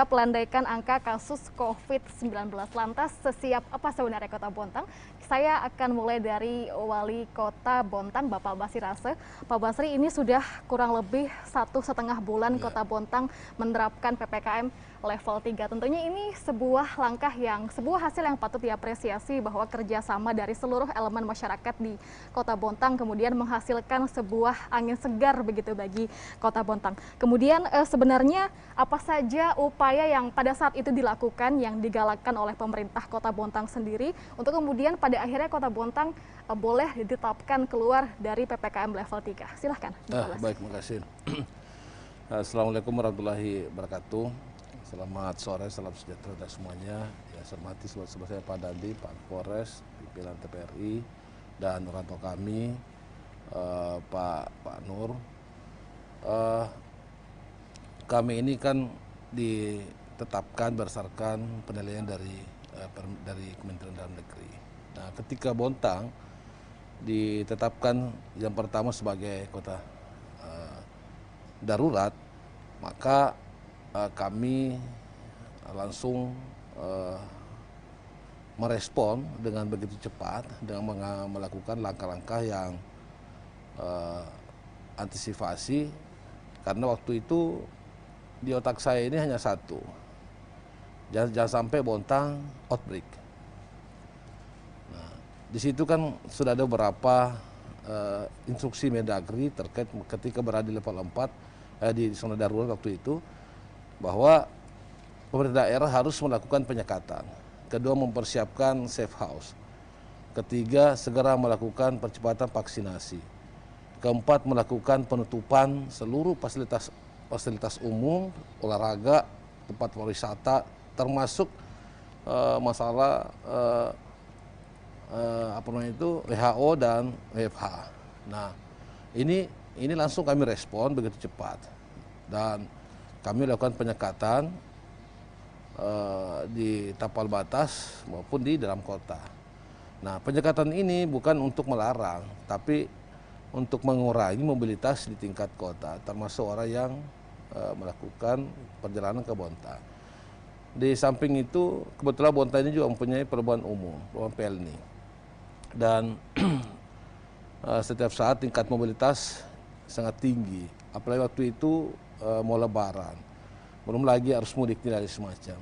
Siap landaikan angka kasus COVID-19. Lantas sesiap apa sebenarnya Kota Bontang? Saya akan mulai dari Wali Kota Bontang, Bapak Basri Rase. Pak Basri, ini sudah kurang lebih 1,5 bulan Kota Bontang menerapkan PPKM level 3. Tentunya ini sebuah hasil yang patut diapresiasi bahwa kerjasama dari seluruh elemen masyarakat di Kota Bontang kemudian menghasilkan sebuah angin segar begitu bagi Kota Bontang. Kemudian sebenarnya apa saja upaya yang pada saat itu dilakukan yang digalakkan oleh pemerintah Kota Bontang sendiri untuk kemudian pada akhirnya Kota Bontang boleh ditetapkan keluar dari PPKM level 3. Silahkan. Baik, terima kasih. Assalamualaikum warahmatullahi wabarakatuh. Selamat sore, salam sejahtera untuk semuanya. Ya, saya hormati sebab saya Pak Dandi, Pak Polres, pimpinan TPRI, dan orang tua kami, Pak Nur. Kami ini kan ditetapkan berdasarkan penilaian dari Kementerian Dalam Negeri. Nah, ketika Bontang ditetapkan yang pertama sebagai kota darurat, maka kami langsung merespon dengan begitu cepat dengan melakukan langkah-langkah yang antisipasi, karena waktu itu di otak saya ini hanya satu, jangan sampai Bontang outbreak. Nah, di situ kan sudah ada beberapa instruksi Mendagri terkait ketika berada di level 4 di zona darurat waktu itu, bahwa pemerintah daerah harus melakukan penyekatan. Kedua, mempersiapkan safe house. Ketiga, segera melakukan percepatan vaksinasi. Keempat, melakukan penutupan seluruh fasilitas umum, olahraga, tempat wisata, termasuk masalah WHO dan WFH. Nah, ini langsung kami respon begitu cepat, dan kami lakukan penyekatan di tapal batas maupun di dalam kota. Nah, penyekatan ini bukan untuk melarang, tapi untuk mengurangi mobilitas di tingkat kota, termasuk orang yang melakukan perjalanan ke Bontang. Di samping itu, kebetulan Bontang ini juga mempunyai perubahan umum, perubahan PLNI. Dan setiap saat tingkat mobilitas sangat tinggi, apalagi waktu itu mau lebaran, belum lagi harus mudik dan semacam.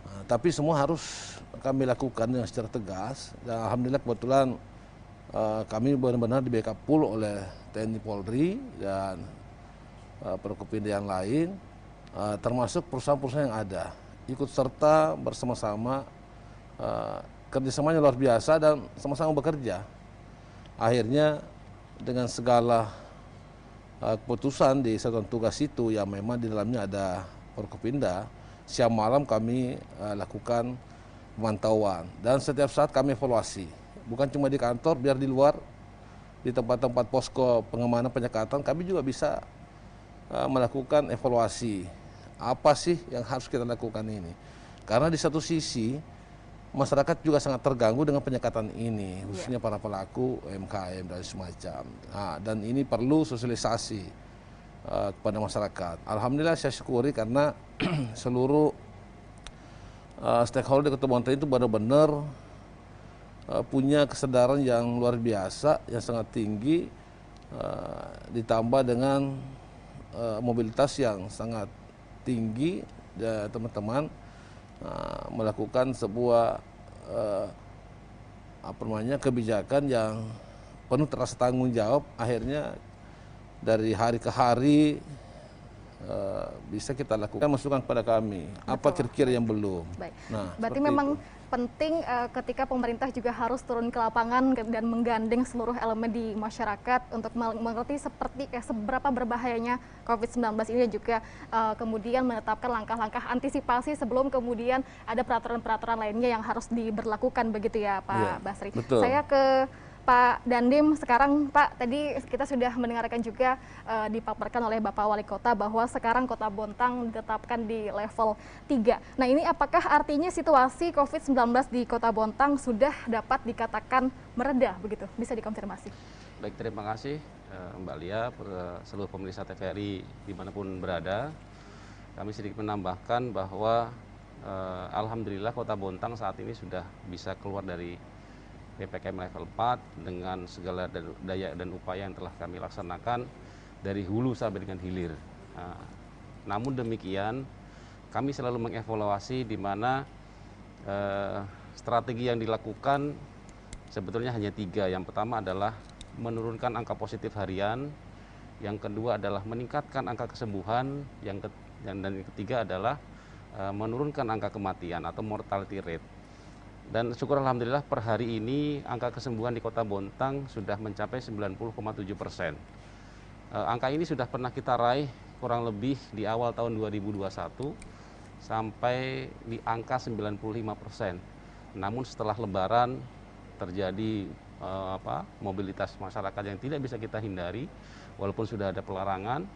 Nah, tapi semua harus kami lakukan dengan secara tegas, dan alhamdulillah kebetulan kami benar-benar di backup full oleh TNI Polri dan Prokopimda yang lain, termasuk perusahaan-perusahaan yang ada ikut serta bersama-sama, kerjasamanya luar biasa dan sama-sama bekerja. Akhirnya dengan segala keputusan di satuan tugas itu yang memang di dalamnya ada Prokopimda, siang malam kami lakukan pemantauan dan setiap saat kami evaluasi, bukan cuma di kantor, biar di luar di tempat-tempat posko pengamanan penyekatan kami juga bisa melakukan evaluasi apa sih yang harus kita lakukan ini, karena di satu sisi masyarakat juga sangat terganggu dengan penyekatan ini, khususnya para pelaku UMKM dan semacam. Nah, dan ini perlu sosialisasi kepada masyarakat. Alhamdulillah saya syukuri karena seluruh stakeholder di Kota Bontang itu benar-benar punya kesadaran yang luar biasa, yang sangat tinggi, ditambah dengan mobilitas yang sangat tinggi, dan teman-teman melakukan sebuah kebijakan yang penuh rasa tanggung jawab. Akhirnya dari hari ke hari bisa kita lakukan masukan kepada kami. Betul. Apa kira-kira yang belum. Baik. Nah, berarti memang itu penting ketika pemerintah juga harus turun ke lapangan dan menggandeng seluruh elemen di masyarakat untuk mengerti seberapa berbahayanya COVID-19 ini, dan juga kemudian menetapkan langkah-langkah antisipasi sebelum kemudian ada peraturan-peraturan lainnya yang harus diberlakukan begitu ya Pak Basri. Betul. Saya ke Pak Dandim sekarang. Pak, tadi kita sudah mendengarkan juga dipaparkan oleh Bapak Wali Kota bahwa sekarang Kota Bontang ditetapkan di level 3. Nah, ini apakah artinya situasi COVID-19 di Kota Bontang sudah dapat dikatakan mereda begitu? Bisa dikonfirmasi? Baik, terima kasih Mbak Lia, seluruh pemirsa TVRI dimanapun berada. kami sedikit menambahkan bahwa alhamdulillah Kota Bontang saat ini sudah bisa keluar dari PPKM level 4 dengan segala daya dan upaya yang telah kami laksanakan dari hulu sampai dengan hilir. Namun demikian, kami selalu mengevaluasi di mana strategi yang dilakukan sebetulnya hanya 3. Yang pertama adalah menurunkan angka positif harian, yang kedua adalah meningkatkan angka kesembuhan, dan yang ketiga adalah menurunkan angka kematian atau mortality rate. Dan syukur alhamdulillah per hari ini angka kesembuhan di Kota Bontang sudah mencapai 90,7%. Angka ini sudah pernah kita raih kurang lebih di awal tahun 2021 sampai di angka 95%. Namun setelah Lebaran terjadi mobilitas masyarakat yang tidak bisa kita hindari, walaupun sudah ada pelarangan,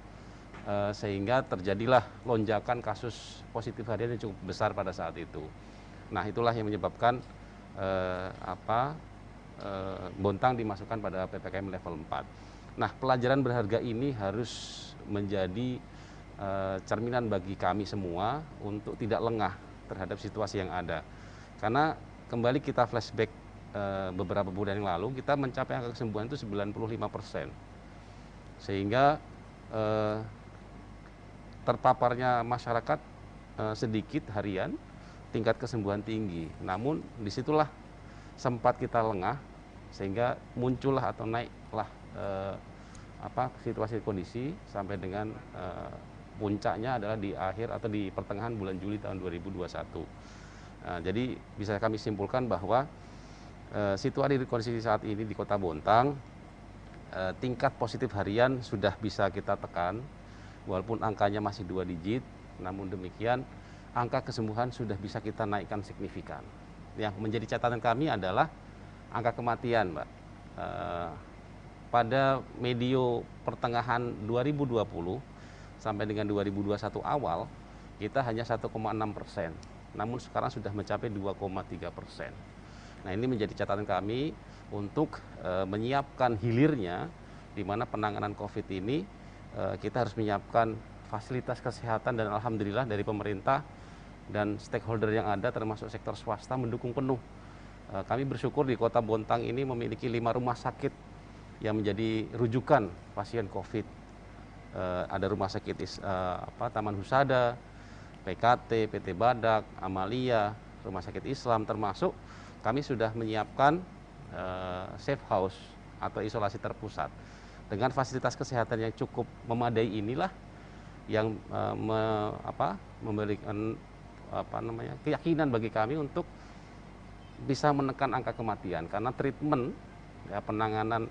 sehingga terjadilah lonjakan kasus positif harian yang cukup besar pada saat itu. Nah, itulah yang menyebabkan Bontang dimasukkan pada PPKM level 4. Nah, pelajaran berharga ini harus menjadi cerminan bagi kami semua untuk tidak lengah terhadap situasi yang ada. Karena kembali kita flashback beberapa bulan yang lalu, kita mencapai angka kesembuhan itu 95%. Sehingga terpaparnya masyarakat sedikit harian, tingkat kesembuhan tinggi. Namun disitulah sempat kita lengah, sehingga muncullah atau naiklah situasi kondisi sampai dengan puncaknya adalah di akhir atau di pertengahan bulan Juli tahun 2021. Jadi bisa kami simpulkan bahwa situasi kondisi saat ini di Kota Bontang, tingkat positif harian sudah bisa kita tekan, walaupun angkanya masih 2 digit, namun demikian angka kesembuhan sudah bisa kita naikkan signifikan. Yang menjadi catatan kami adalah angka kematian, Mbak. Pada medio pertengahan 2020 sampai dengan 2021 awal, kita hanya 1,6%. Namun sekarang sudah mencapai 2,3%. Nah, ini menjadi catatan kami untuk menyiapkan hilirnya, di mana penanganan COVID ini kita harus menyiapkan fasilitas kesehatan, dan alhamdulillah dari pemerintah dan stakeholder yang ada termasuk sektor swasta mendukung penuh. Kami bersyukur di Kota Bontang ini memiliki 5 rumah sakit yang menjadi rujukan pasien COVID. Ada rumah sakit Taman Husada, PKT, PT Badak, Amalia, Rumah Sakit Islam, termasuk kami sudah menyiapkan safe house atau isolasi terpusat. Dengan fasilitas kesehatan yang cukup memadai inilah yang memberikan keyakinan bagi kami untuk bisa menekan angka kematian, karena treatment penanganan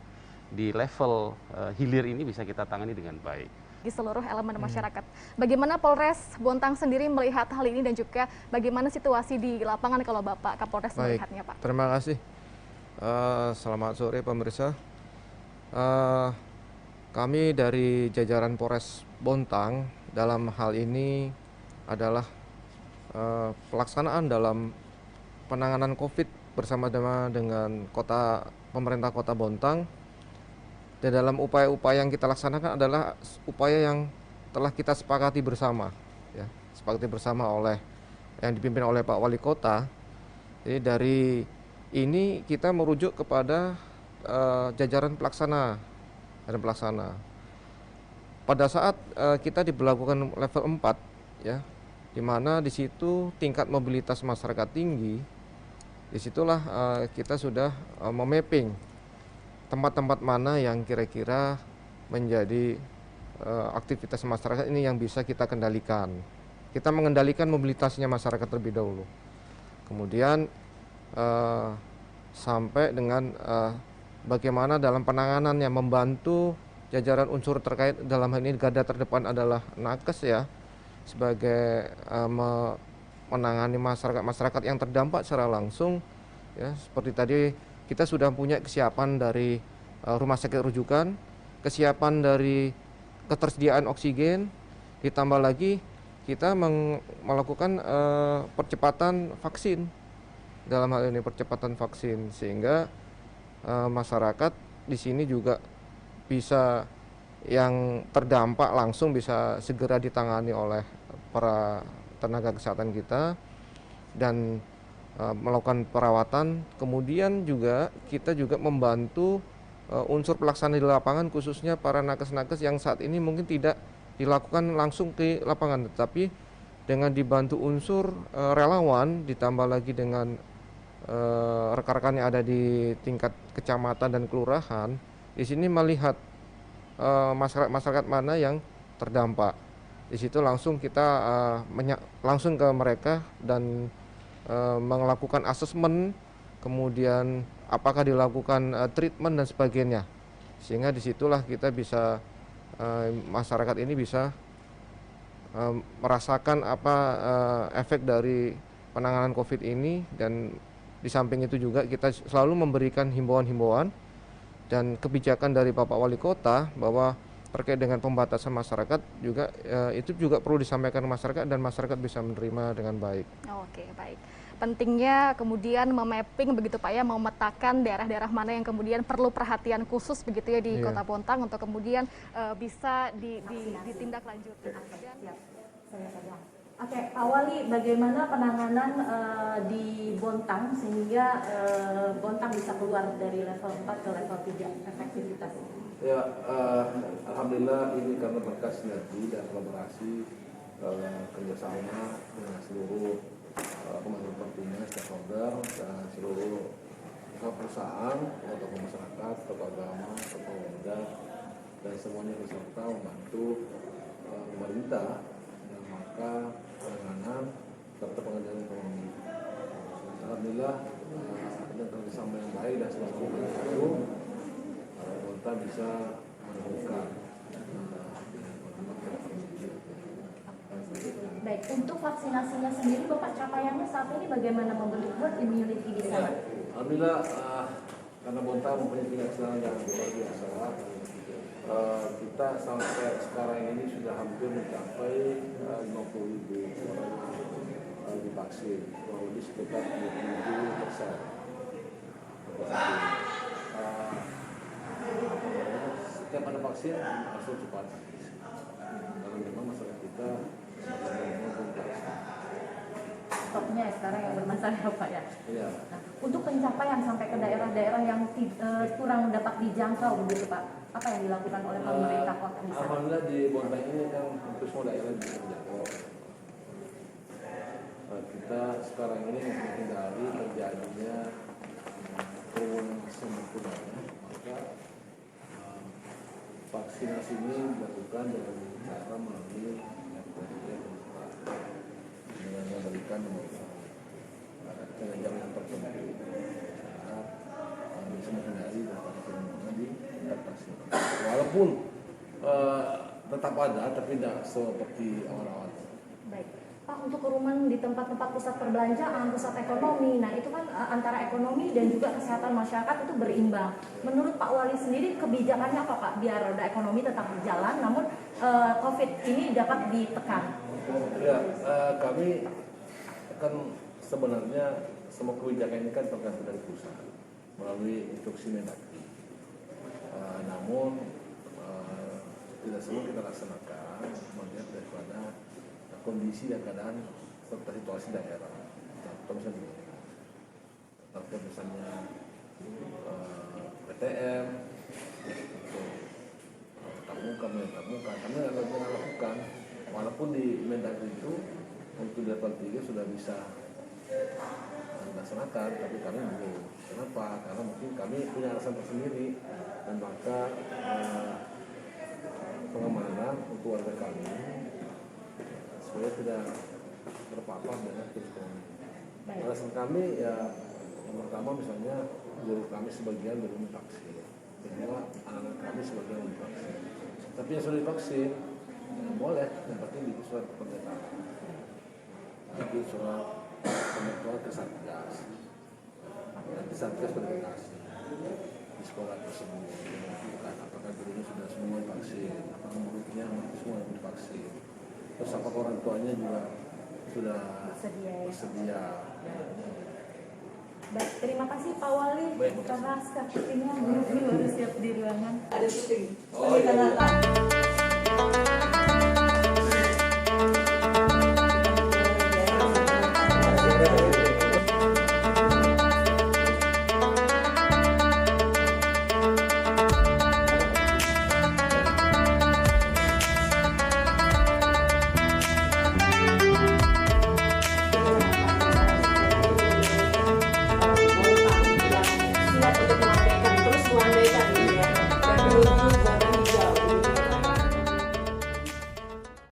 di level hilir ini bisa kita tangani dengan baik di seluruh elemen masyarakat. Bagaimana Polres Bontang sendiri melihat hal ini, dan juga bagaimana situasi di lapangan kalau Bapak Kapolres melihatnya, Pak? Terima kasih. Selamat sore pemirsa. Kami dari jajaran Polres Bontang dalam hal ini adalah pelaksanaan dalam penanganan COVID bersama dengan pemerintah Kota Bontang. Dan dalam upaya-upaya yang kita laksanakan adalah upaya yang telah kita sepakati bersama, ya, sepakati bersama yang dipimpin oleh Pak Wali Kota. Jadi dari ini kita merujuk kepada jajaran pelaksana. Pada saat kita diberlakukan level 4, ya, di mana di situ tingkat mobilitas masyarakat tinggi, disitulah kita sudah memapping tempat-tempat mana yang kira-kira menjadi aktivitas masyarakat ini yang bisa kita kendalikan. Kita mengendalikan mobilitasnya masyarakat terlebih dahulu. Kemudian sampai dengan bagaimana dalam penanganannya membantu jajaran unsur terkait, dalam hal ini garda terdepan adalah Nakes, ya, sebagai menangani masyarakat yang terdampak secara langsung, ya. Seperti tadi kita sudah punya kesiapan dari rumah sakit rujukan, kesiapan dari ketersediaan oksigen, ditambah lagi kita melakukan percepatan vaksin. Dalam hal ini percepatan vaksin, sehingga masyarakat di sini juga bisa, yang terdampak langsung bisa segera ditangani oleh para tenaga kesehatan kita dan melakukan perawatan. Kemudian juga kita juga membantu unsur pelaksana di lapangan, khususnya para nakes-nakes yang saat ini mungkin tidak dilakukan langsung ke lapangan, tetapi dengan dibantu unsur relawan ditambah lagi dengan rekan-rekan yang ada di tingkat kecamatan dan kelurahan, di sini melihat masyarakat mana yang terdampak. Di situ langsung kita langsung ke mereka dan melakukan asesmen, kemudian apakah dilakukan treatment dan sebagainya, sehingga disitulah kita bisa masyarakat ini bisa merasakan apa efek dari penanganan COVID ini. Dan di samping itu juga kita selalu memberikan himbauan-himbauan dan kebijakan dari Bapak Wali Kota bahwa terkait dengan pembatasan masyarakat juga itu juga perlu disampaikan ke masyarakat dan masyarakat bisa menerima dengan baik. Oke, baik. Pentingnya kemudian memapping begitu Pak ya, memetakan daerah-daerah mana yang kemudian perlu perhatian khusus begitu ya di Kota Bontang untuk kemudian bisa ditindaklanjuti. Oke, Pak Wali, bagaimana penanganan di Bontang sehingga Bontang bisa keluar dari level 4 ke level 3 efektivitas? Ya, alhamdulillah ini karena berkat sinergi dan kolaborasi kerjasama dengan seluruh pemangku kepentingan, stakeholder, dan seluruh perusahaan, tokoh masyarakat, tokoh agama, tokoh pemuda, dan semuanya beserta membantu pemerintah dan maka penanganan serta pengendalian ekonomi. Alhamdulillah dengan kerjasama yang baik dan selalu membantu kita bisa menemukan. Baik, untuk vaksinasinya sendiri Bapak capaiannya saat ini bagaimana membentuk herd immunity di sana? Alhamdulillah karena Bontang mempunyai tingkat kesenangan yang luar biasa, kita sampai sekarang ini sudah hampir mencapai 50.000 orang divaksin, kurang lebih sekitar 27%. Setiap ada vaksin langsung cepat karena memang masyarakat kita Stoknya sekarang yang bermasalah ya Pak ya? Iya. Nah, untuk pencapaian sampai ke daerah-daerah yang kurang dapat dijangkau begitu Pak, apa yang dilakukan oleh pemerintah kota di sana? Alhamdulillah di Bontang ini kan hampir semua daerah bisa dijangkau. Kita sekarang ini menghindari terjadinya kerumunan sempurna, maka vaksinasi ini dilakukan dengan cara melalui dengan memberikan jaminan tertentu bisa menghindari daripada kerumunan di tempat vaksin. Walaupun tetap ada, tapi tidak seperti awal-awal. Baik. Pak, untuk kerumunan di tempat-tempat pusat perbelanjaan, pusat ekonomi, nah itu kan antara ekonomi dan juga kesehatan masyarakat itu berimbang. Menurut Pak Wali sendiri kebijakannya apa Pak? Biar roda ekonomi tetap berjalan, namun COVID ini dapat ditekan. Ya, kami kan sebenarnya semua kebijakan ini kan tergantung dari pusat melalui instruksi Mendagri. Namun tidak semua kita laksanakan melihat daripada kondisi dan keadaan serta situasi daerah. Contoh misalnya PTM, tamuka, kami akan lakukan. Walaupun di Mendagri itu untuk level 3 sudah bisa dilaksanakan, tapi kami belum. Kenapa? Karena mungkin kami punya alasan tersendiri dan maka pengamanan untuk warga kami supaya tidak terpapar dengan virus corona. Alasan kami ya yang pertama misalnya guru kami sebagian belum divaksin, kedua anak-anak kami sebagian belum divaksin. Tapi yang sudah divaksin ya boleh, yang penting di surat pernyataan, di surat pernyataan ke Satgas, nanti Satgas verifikasi di sekolah tersebut menentukan apakah gurunya sudah semua divaksin, apakah muridnya semua divaksin. Terus apakah orang tuanya juga sudah bersedia. Baik, terima kasih Pak Wali. Karena sepertinya guru baru siap di ruangan. Ada syuting.